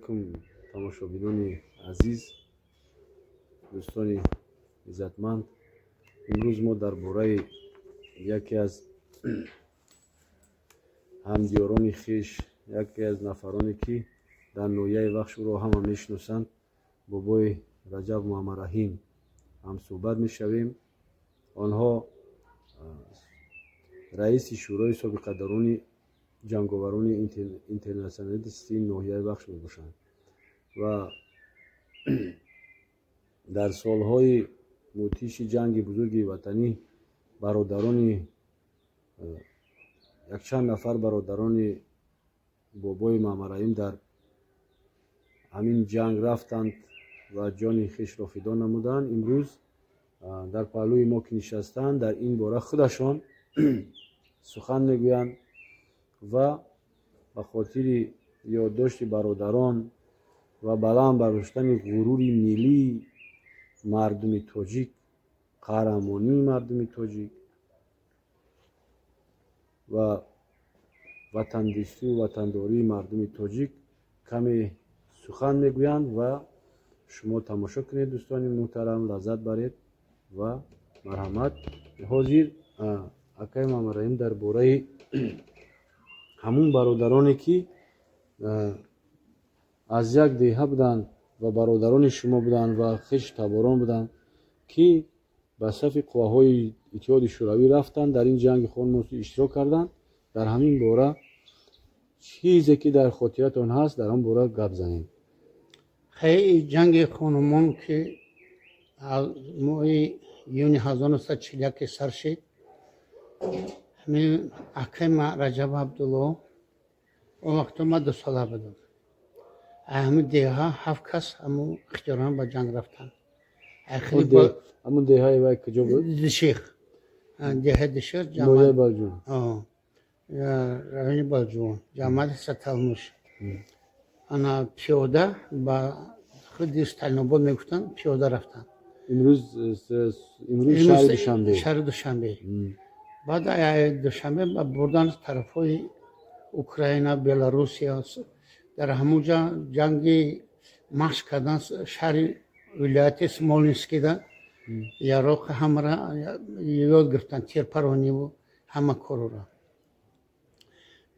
алайкум тамошобинони азиз, дӯстони иззатманд. имрӯз мо дар бораи яке аз ҳамдиёрони хиш, яке аз нафароне ки дар ноҳияи вахш ӯро ҳама мешиносанд, бобои Раҷаб Муҳаммадраҳим ҳамсӯҳбат мешавем. онҳо раиси шӯрои собиқадарони ҷанговарони интернатсионалистии ноҳияи вахш мебошанд ва дар солҳои мутиши ҷанги бузурги ватанӣ бародарони якчанд нафар бародарони бобои Муҳаммадраҳим дар ҳамин ҷанг рафтанд ва ҷони хишро фидо намуданд. имрӯз дар паҳлӯи мо ки нишастанд, дар ин бора худашон сухан мегӯянд ва ба хотири ёддошти бародарон ва баланд бардоштани ғурури миллии мардуми тоҷик, қаҳрамонии мардуми тоҷик ва ватандӯстию ватандории мардуми тоҷик каме сухан мегӯянд ва шумо тамошо кунед. дӯстони муҳтарам, лаззат баред ва марҳамат. ҳозир акаи Муҳаммадраҳим дар бораи ҳамун бародароне ки аз як деҳа буданд ва бародарони шумо буданд ва хиш таборон буданд, ки ба сафи қувваҳои иттиҳоди шӯравӣ рафтанд, дар ин ҷанги хонмосӣ иштирок карданд. дар ҳамин бора чизе ки дар хотиратон ҳаст, дар он бора гап занем. хеле ҷанги хонумон ки моҳи июни 1941 сар шид, ҳамин акаи Раҷаб Абдулло он вақто ма 2 сола будам. ҳамин деҳа 7 кас ҳамун ихтиёран ба ҷанг рафтанд. ҳамун деҳаи вай куҷо буд? Диших, деҳаи Диших, ноҳияи Балҷун, райони Балҷун, ҷамъияти Саталмуш. ана пиёда ба худи Сталинобод мегуфтанд, пиёда рафтанд. имрӯз шаҳри Душанбе. шаҳри Душанбе. баъд Душанбе бурдан тарафҳои Украина, Беларусия, дар ҳамунҷа ҷанги махш кардан шаҳри вилояти Смолинскида яроқ ҳамара ёд гирифтанд, тирпарониву ҳама корора.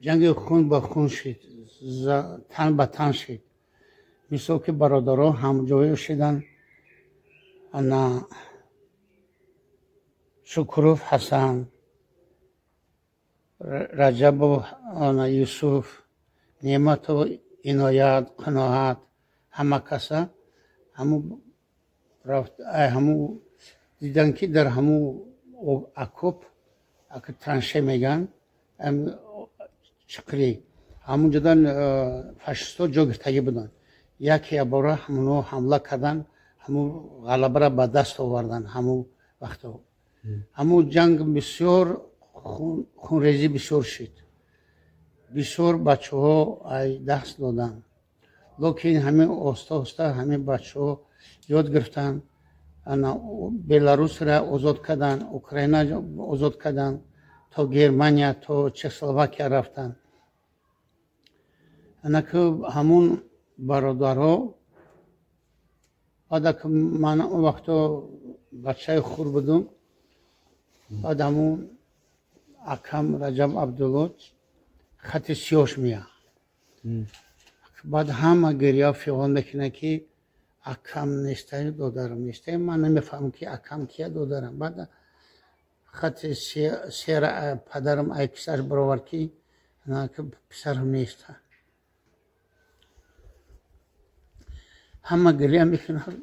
ҷанги хун ба хун шид, тан ба тан шид. мисол ки бародарон ҳамҷоя шиданд. ана Шукуров Ҳасан, Раҷабов ана Юсуф, Неъматов Иноят, Қиноат, ҳама каса ҳамун диданд ки дар ҳамун окоп транше меган чиқри ҳамунҷодан фашистҳо ҷо гирифтагӣ буданд. яке бора ҳамуно ҳамла карданд, ҳамун ғалабаро ба даст оварданд. ҳамун вақто ҳамун ҷанг бисёр хунрезӣ бисёр шид. бисёр бачаҳо даст доданд. локин ҳамин оста оста ҳамин бачаҳо ёд гирифтанд. Беларусро озод карданд, Украина озод карданд, то Германия, то Чехословакия рафтанд. анаки ҳамун бародарҳо баъд ки ман он вақто бачаи хур будам, баъд ҳамун акам Раҷаб Абдулло хати сиёҳш меяд. баъд ҳама гирья фиғон мекунад ки акам нестаю, додарам нестаю. ман намефаҳмам ки акам кия, додарам. баъд хати сера падарам ай писараш баровард ки писарам неста. ҳама гирья мекунад,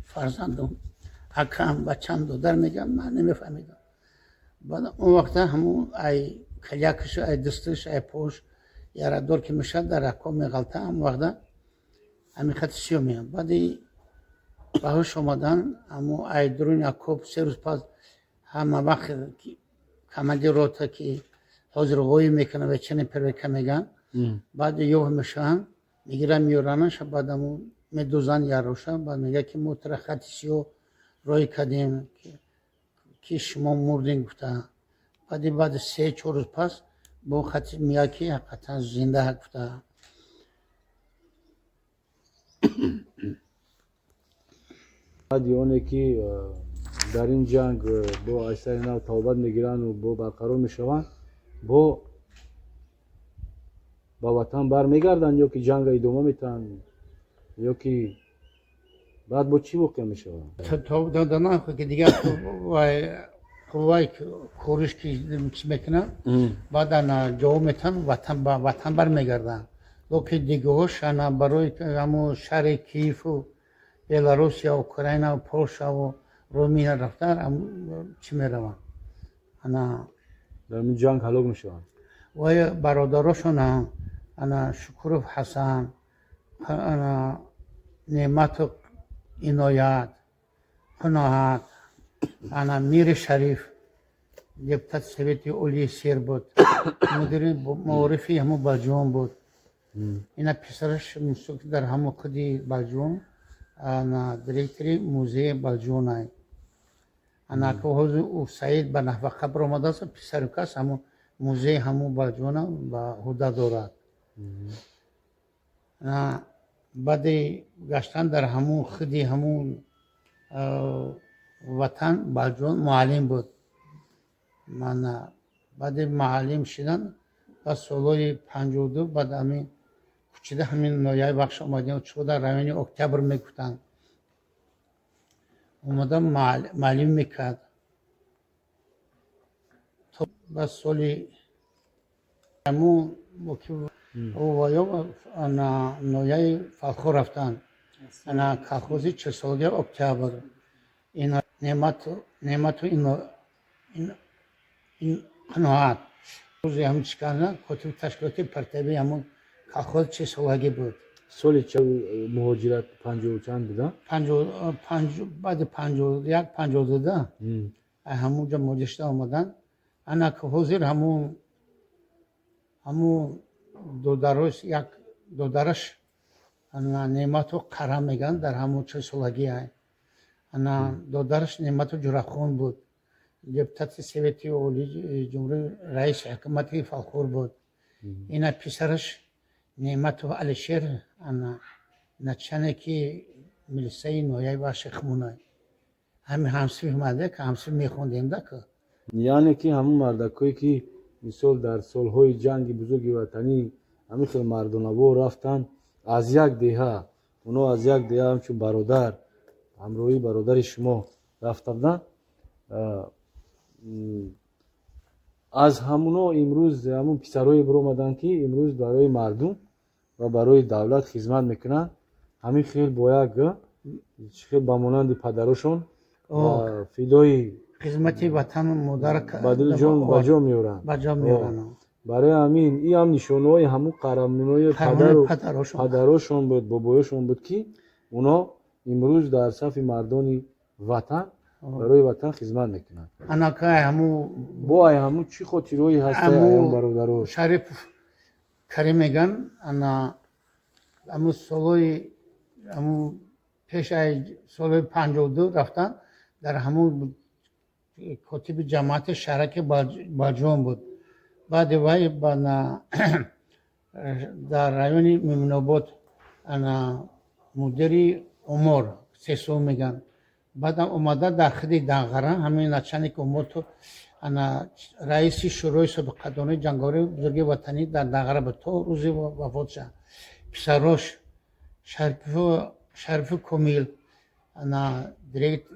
фарзандам, акам, бачам, додар мегӯяд, ман намефаҳмидам. баъд он вақта ҳамун ай калякаш, ай дисташ, ай пош ярадор ки мешавад, дар аком меғалта, ҳамун вақта ҳамин хати сиёҳ меяд. баъди ба ҳуш омадан ҳамун ай дуруни акоп 3 рӯз пас ҳама вақт командир рота ки ҳозир ғоиб мекунад ва чунин первека меган, баъди ёҳ мешаванд, мегиранд меёранаш, баъд ҳамун медӯзанд яроша, баъд мегӯяд ки мо тара хати сиёҳ роӣ кардем ки шумо мурдин гуфта. баъди 3-4 рӯз пас бо хати меяд ки ҳақиқатан зинда гуфта. баъди оне ки дар ин ҷанг бо айсари нав тавбат мегиранд бо барқарор мешаванд, бо ба ватан бармегарданд ё ки ҷанга идома метаҳанд, ё ки баъд бо чӣ воқеъ мешавад? دادن که دیگه قوای کورش که چی میکنن بعد انا جو میتن وطن برمیگردن لکه دیگه هاش انا برای همو شهر کیف و بلاروس یا اوکراین و پولشا و رومانیا رفتن چی میرون انا дар ин ҷанг ҳалок мешаванд. و برادراشون انا شکروف حسن انا نعمت و عنایت قناعت انا میر شریف депутат совети олии сер буд мудири маорифи ҳамо балҷуон буд ина писараш дар ҳамо қуди балҷуон ана директори музеи балҷуонай ана ки ҳозир ӯ саид ба наҳвақа баромадааст писарукас ҳамо музеи ҳамо балҷуона ба ҳуда дорад баъди гаштан дар ҳамо худи ҳамо ватан балҷуон муаллим буд ман баъди муаллим шудан ба солҳои 52 баъд ҳамин кӯчида ҳамин ноҳияи бахш омадем чуда райони октябр мегуфтанд омада муаллим мекард то ба соли ҳамо овоё ноҳияи фалхо рафтанд ана колхози чилсолаги октябр ина неъмату қаноат рӯзи ҳам чӣ кардан котиби ташкилоти партияви ҳамон колхози чилсолагӣ буд соли муҳоҷират 50 чанд буда? баъди 51 52 ҳамонҷо муҳоҷир шуда омадан ана ки ҳозир ҳамон додараш неъмату қара мегӯянд дар ҳамон чилсолагӣ ана додараш неъмату ҷурабхон буд депутати совети олии ҷумҳурӣ раиси ҳукумати фалхор буд ина писараш неъмату алишер начальники милисияи ноҳияи бахши хмунай ҳамин ҳамсиф маде ки ҳамсиф мехондем да ки яъне ки ҳамон мардакое ки мисол дар солҳои ҷанги бузурги ватанӣ ҳамин хел мардонаво рафтанд аз як деҳа онҳо аз як деҳа ҳамчун бародар ҳамроҳии бародари шумо рафтанданд аз ҳамуно имрӯз ҳамун писарое биромаданд ки имрӯз барои мардум ва барои давлат хизмат мекунанд ҳамин хел бо як хел ба монанди падарошон фидои хизмати ватану модар ба дилҷон ба ҷо меоранд барои ҳамин ин ҳам нишонаҳои ҳамун қаҳрамонои падарошон буд бобоёшон буд ки онҳо имрӯз дар сафи мардони ватан барои ватан хизмат мекунанд бо ай ҳамун чӣ хотирҳои ҳастаи аён бародаро шариф карим меган ҳамун солҳои пеш ай солҳои 52 рафтан дар ҳамун котиби ҷамоати шаҳраки балҷуон буд баъди вай дар райони мемонобод мудири умор сесум меган баъдам омада дар худи дағара ҳамин начальники уморту раиси шӯрои собиқадони ҷанговари бузурги ватанӣ дар дағара буд то рӯзи вафот шуд писарош шарифу комил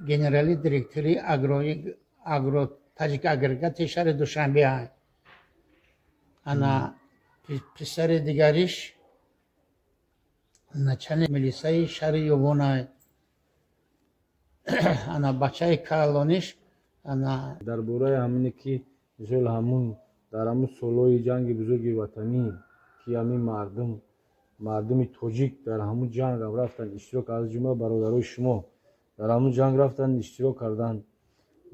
генерали директори таҷик агрегати шаҳри душанбе писари дигариш начальник милисияи шаҳри ёвонай бачаи калониш дар бораи ҳамине ки мисол ҳамун дар ҳамун солҳои ҷанги бузурги ватанӣ ки ҳамин мардуми тоҷик дар ҳамун ҷанг рафтанд иштирок аз ҷумла бародарои шумо дар ҳамун ҷанг рафтанд иштирок карданд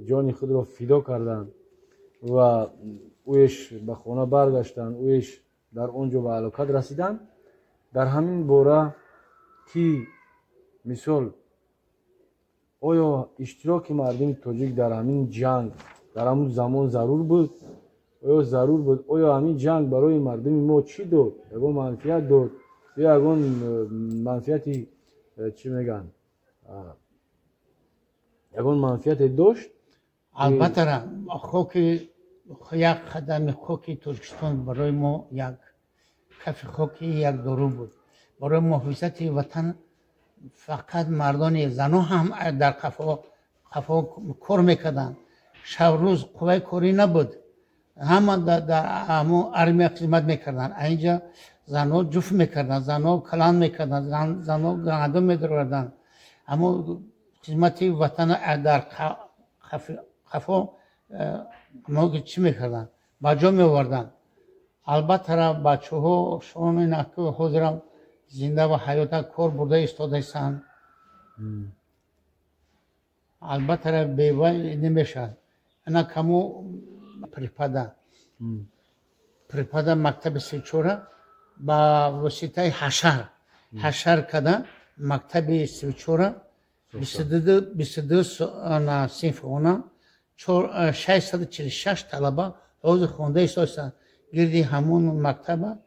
ҷони худро фидо карданд ва ӯеш ба хона баргаштанд ӯеш дар он ҷо ба ҳалокат расиданд дар ҳамин бора ки мисол оё иштироки мардуми тоҷик дар ҳамин ҷанг дар ҳамун замон зарур буд оё ҳамин ҷанг барои мардуми мо чӣ дод ягон манфиат дод ё ягон манфиати чӣ мегӯянд ягон манфиате дошт. البته را خاک یک قدم خاک ترکستان برای ما یک کف خاکی یک دارو بود. برای محافظت وطن فقط مردان زنها هم در قفا کار میکردن. شب روز قوه کاری نبود. همه در ارمی خدمت میکردن. اینجا زنها جفت میکردن، زنها کلان میکردن، زنها گندم میدروردن. اما خدمت وطن در قفا ما چی میکردن؟ بجا میوردن. البته را بچه ها شما اینکه حاضرم زنده و حیات کار برده ایستاده سن. البته را بیوه نمیشد. اینا کمو پریپادا مکتب سیچوره با وسیله حشر کده مکتب سیچوره 22 صنف اونا 646 طلبه حوض خونده ایستادن گردی همون مکتب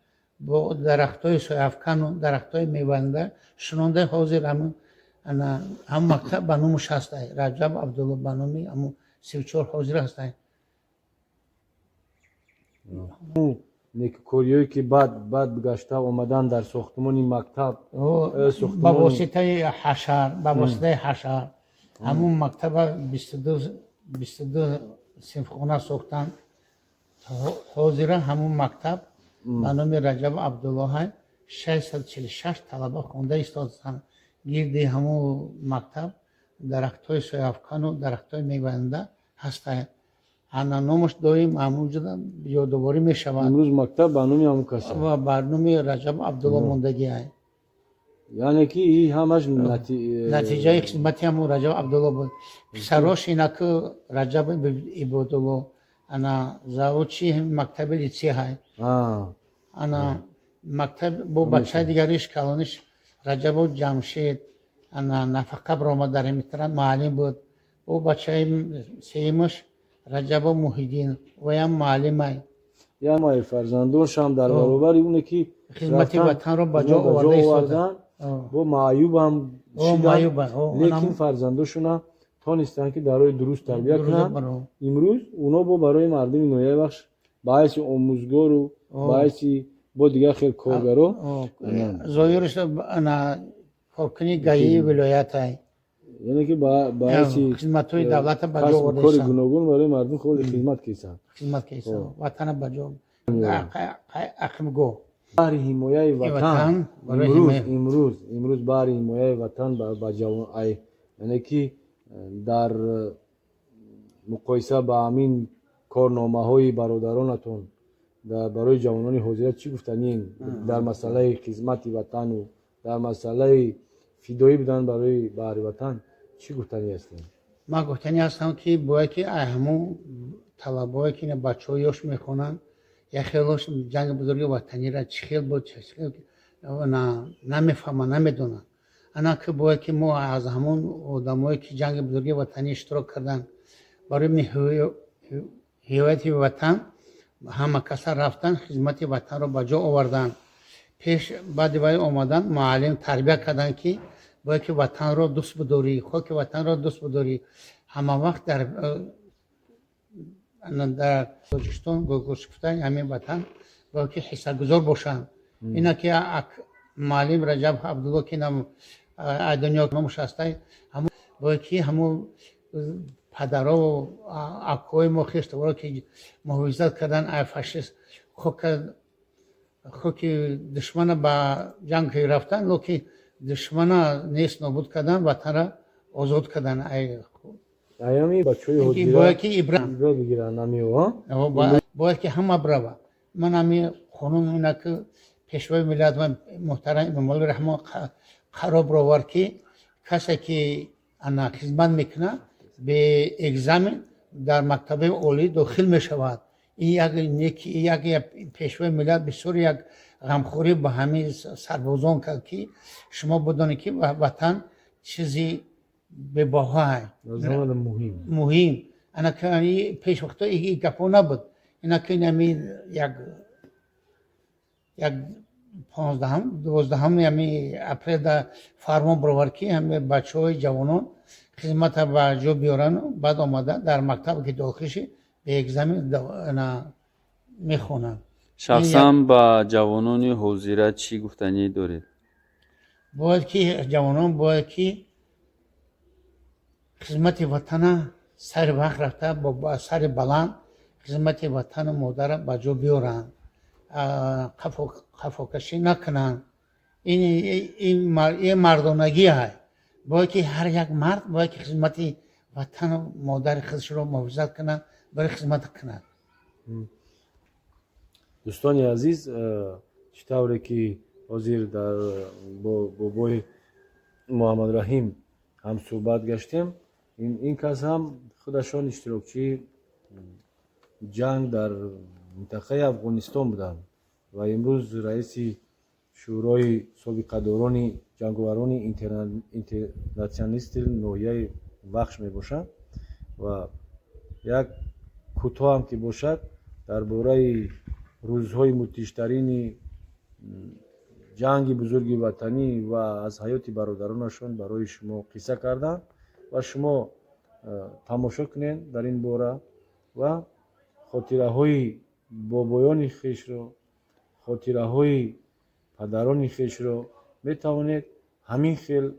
با درختای سویافکن و درختای میوانده شنونده حاضر هم مکتب بانومش هسته رجب عبدالله بانومی همون 34 حاضر هسته. نیکوکاریایی که بعد گشته اومدن در ساختمان مکتب با واسطه حشر همون مکتب 22 صنف خونه ساختن. حاضر همون مکتب به نام رجب عبدالله 646 طلبه خونده ایستادن گردی همون مکتب درختای سویافکن و درختای میوانده هسته. انا نامش دایم همونجا یادآوری میشود. امروز مکتب برنامه همون کسی و برنامه رجب عبدالله موندگی است. یعنی که این همش نتیجه خدمتی همون رجب عبدالله بود. پسراش اینا که رجب عبدالله انا زاوچی مکتب لیتسی های. انا مکتب با بچه دیگریش کلانش رجب و جمشید انا نفقه برآمد در میتران معلم بود. او بچه سیمش رجب و محیدین و یا معلم های. یا مای فرزندانش هم در برابر اونه که خدمتی وطن رو بجا آورده ایستادن. با معیوب هم شدن لیکن فرزندانشون هم تانستن که درای درست تربیت کنن. امروز اونا با برای مردم نویه بخش باعث آموزگار و باعث با دیگه خیلی کارگرا زایرش کارکنی گایی ولایت های. یعنی که باعث خدمت‌های دولت بجا آورده کار گوناگون برای مردم خود خدمت کردن. وطن بجا اقمگو بار حمایت وطن امروز بار حمایت وطن با جوان یعنی که در مقایسه با همین کارنامه‌های برادرانتون برای جوانان حاضر چی گفتنین در مسئله خدمت وطن و در مسئله فدایی بدن برای بار وطن چی گفتنی هستین؟ ما گفتنی هستم که باید که همون طلبه‌ای که بچه‌هاش میخونن یا خیلیش جنگ بزرگ وطنی را چه خیلی بود چه خیلی نمیفهمن نمیدونن. انا که باید که ما از همون آدمایی که جنگ بزرگ وطنی اشتراک کردن برای حمایت وطن همه کسا رفتن خدمت وطن را بجا آوردن. پیش بعد وای آمدن معلم تربیت کردن که باید که وطن را دوست بداری خاک وطن را دوست بداری. همه وقت در بلوچستان گفتن همین وطن باید که حصه گذار باشن. اینا که معلم رجب عبدالله که دنیا نامش هسته همون باید که همون پدرها و اکوهای ما خیشتوارا که محافظت کردن ای فاشیست خاک دشمن به جنگ رفتن لکه دشمن نیست نابود کردن وطن را آزاد کردن. ایامی بچه‌های حاضر باید که ابرا بگیرن نمیو باید که هم ابرا من همی خانم اینا که پیشوای ملت و محترم امام علی رحمه خراب رو ور که کسی که انا خدمت میکنه به اگزمین در مکتب عالی داخل میشود. این یک پیشوای ملت بسیار یک غمخوری به همه سربازان کرد که شما بدانید که وطن چیزی به باهای مهم انا که پیش وقتا این گپا نبود. اینا که نمی یک 12 اپریل در فرمان برآورد که همه بچه‌های جوانان خدمت با جو بیارن بعد آمده در مکتب که داخلشی به اگزامی میخونن. شخصا با جوانان حوزیره چی گفتنی دارید؟ باید که جوانان باید که خدمت وطن سر وقت رفته با سر بلند خدمت وطن مادر با جو بیارن، خفاکشی نکنن. این مردانگی های باید که هر یک مرد باید که خدمت وطن مادر خودش رو محافظت کنه، برای خدمت کنه. دوستان عزیز، چطوره که حاضر در بابای محمد رحیم هم صحبت گشتیم، این کس هم خودشان اشتراکچی جنگ در منطقه افغانستان بودند و امروز رئیس شورای سابقه‌داران جنگاوران اینترنشنالیست ناحیه بخش می باشند و یک کوتاه هم که باشد درباره روزهای متیشترین جنگ بزرگ وطنی و از حیات برادرانشان برای شما قصه کردند و شما تماشا کنین در این باره و خاطره های بابایان خویش رو، خاطره های پدران خویش رو می توانید همین خیل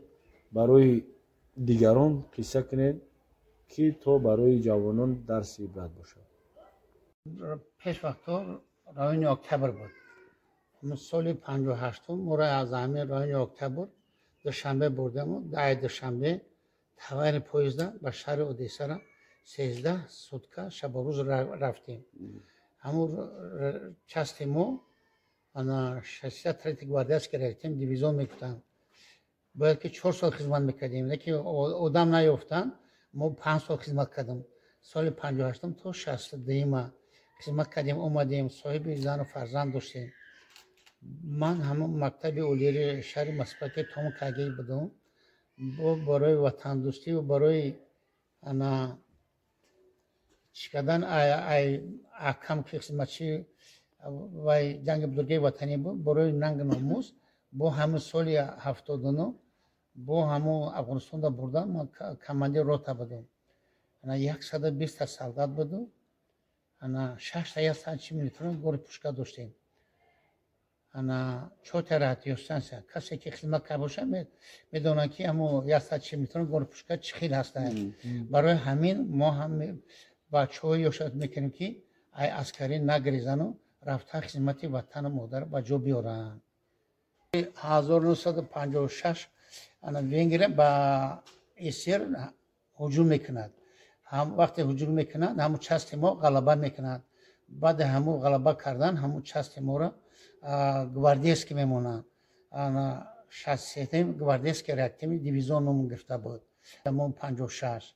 برای دیگران قصه کنید که تا برای جوانان درس عبرت باشد. پیش وقتا رایون اکتبر بود. سال 58 ما را از همه رایون اکتبر دوشنبه بردیم. در دوشنبه توار پویزده به شهر اودیسه را 13 سوتکا شب و روز رفتیم. همون چست ما انا 630 گواردیاس که رفتیم دیویزیون میکردن. باید که 4 سال خدمت میکردیم. لیکن آدم نیافتن. ما 5 سال خدمت کردیم. سال 58 تا 62 ما خدمت کردیم. اومدیم صاحب زن و فرزند داشتیم. من همون مکتب اولیری شهر مسبک توم کاگی بودم. برای وطن دوستی و برای انا چیکادن احکام که خدمتچی و جنگ بزرگی وطنی بود برای ننگ ناموس با همون سال 79 با همون افغانستان دا بردم. من کماندیر روتا بودم. انا 120 سالدات بودم. انا 6 سانتیمتر گور پوشکا داشتیم. انا 4 رادیوستانسیا کسی که خدمت کرده باشه میدونه که همون 100 گور پوشکا چه خیلی هستن. برای همین ما هم بچه‌ها یاشت میکنیم که ای عسکری نگریزن و رفته خدمت وطن مادر با جو بیارن. 1956 انا وینگر با اسیر هجوم میکند. هم وقتی هجوم میکند همون چست ما غلبه میکند. بعد همون غلبه کردن همون چست ما را گواردیس که میمونن. انا 63 گواردیس که رکتیم دیویزیون نمون گرفته بود. همون 56